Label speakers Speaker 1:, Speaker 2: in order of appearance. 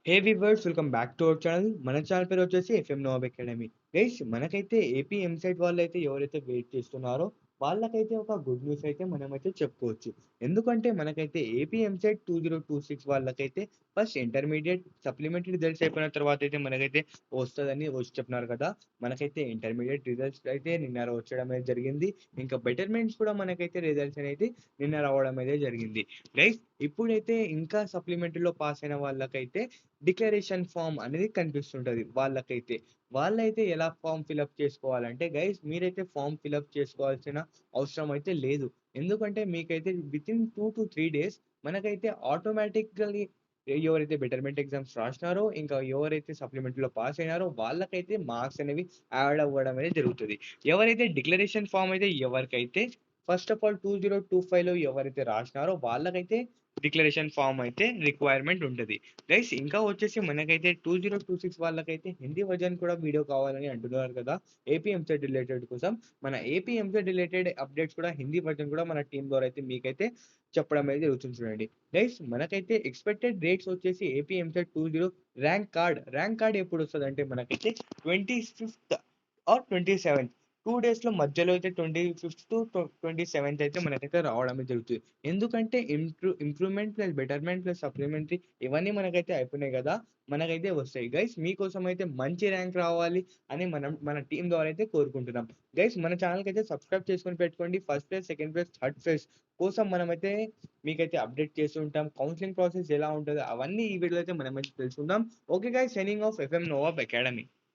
Speaker 1: Hey viewers welcome back to our channel. మన channel పేరు వచ్చేసి ఎఫ్ఎం నోవాబ్ అకాడమీ. గైస్ మనకైతే ఏపీ ఎంసెట్ వాళ్ళైతే ఎవరైతే వెయిట్ చేస్తున్నారో వాళ్ళకైతే ఒక గుడ్ న్యూస్ అయితే మనమైతే చెప్పుకోవచ్చు. ఎందుకంటే మనకైతే ఏపీ ఎంసెట్ 2026 వాళ్ళకైతే ఫస్ట్ ఇంటర్మీడియేట్ సప్లిమెంటరీ రిజల్ట్స్ అయిపోయిన తర్వాత అయితే మనకైతే వస్తదని వచ్చి చెప్తున్నారు కదా! మనకైతే ఇంటర్మీడియేట్ రిజల్ట్స్ అయితే నిన్న వచ్చడం అయితే జరిగింది. ఇంకా బెటర్‌మెంట్స్ కూడా మనకైతే రిజల్ట్స్ అనేది నిన్న రావడం అయితే జరిగింది. గైస్ ఇప్పుడైతే ఇంకా సప్లిమెంటరీలో పాస్ అయిన వాళ్ళకైతే డిక్లరేషన్ ఫార్మ్ అనేది కనిపిస్తుంటది వాళ్ళకైతే. వాళ్ళైతే ఎలా ఫార్మ్ ఫిలప్ చేసుకోవాలంటే గైస్ మీరైతే ఫార్మ్ ఫిలప్ చేసుకోవాల్సిన అవసరం అయితే లేదు. ఎందుకంటే మీకైతే వితిన్ 2-3 డేస్ మనకైతే ఆటోమేటికల్లీ ఎవరైతే బెటర్‌మెంట్ ఎగ్జామ్స్ రాసినారో, ఇంకా ఎవరైతే సప్లిమెంటరీలో పాస్ అయినారో వాళ్ళకైతే మార్క్స్ అనేవి యాడ్ అవ్వడం అనేది జరుగుతది. ఎవరైతే డిక్లరేషన్ ఫార్మ్ అయితే ఎవరికైతే ఫస్ట్ ఆఫ్ ఆల్ 2025లో ఎవరైతే రాసినారో వాళ్ళకైతే డిక్లరేషన్ ఫార్మ్ అయితే రిక్వైర్‌మెంట్ ఉంటది. గైస్ ఇంకా వచ్చేసి మనకైతే 2026 వాళ్ళకైతే హిందీ వర్జన్ కూడా వీడియో కావాలని అంటున్నారు కదా! ఏపీ ఎంసెట్ రిలేటెడ్ కోసం. మన ఏపీ ఎంసెట్ రిలేటెడ్ అప్డేట్స్ కూడా హిందీ వర్జన్ కూడా మన టీమ్ ద్వారా అయితే మీకైతే చెప్పడం అనేది జరుగుతుంది చూడండి. గైస్ మనకైతే ఎక్స్‌పెక్టెడ్ డేట్స్ వచ్చేసి ఏపీ ఎంసెట్ 20 ర్యాంక్ కార్డ్ ఎప్పుడొస్తదంటే మనకైతే 25థ్ ఆర్ 27థ్ 2 డేస్‌లో మధ్యలో అయితే 25th-27th అయితే మనకైతే రావడమే జరుగుతది. ఎందుకంటే improvement plus betterment plus supplementary ఇవన్నీ మనకైతే అయిపోయినాయి గదా! మనకైతే వస్తాయి. గైస్ మీకోసం అయితే మంచి ర్యాంక్ రావాలి అని మన టీమ్ ద్వారా అయితే కోరుకుంటున్నాం. గైస్ మన ఛానెల్‌కైతే సబ్స్క్రైబ్ చేసుకొని పెట్టుకోండి. First place, second place, third place కోసం మనమైతే మీకైతే అప్డేట్ చేస్తూ ఉంటాం. కౌన్సెలింగ్ ప్రాసెస్ ఎలా ఉంటదో అవన్నీ ఈ వీడియోలో అయితే మనమైతే తెలుసుకుందాం. Okay guys signing off FM Nawab academy.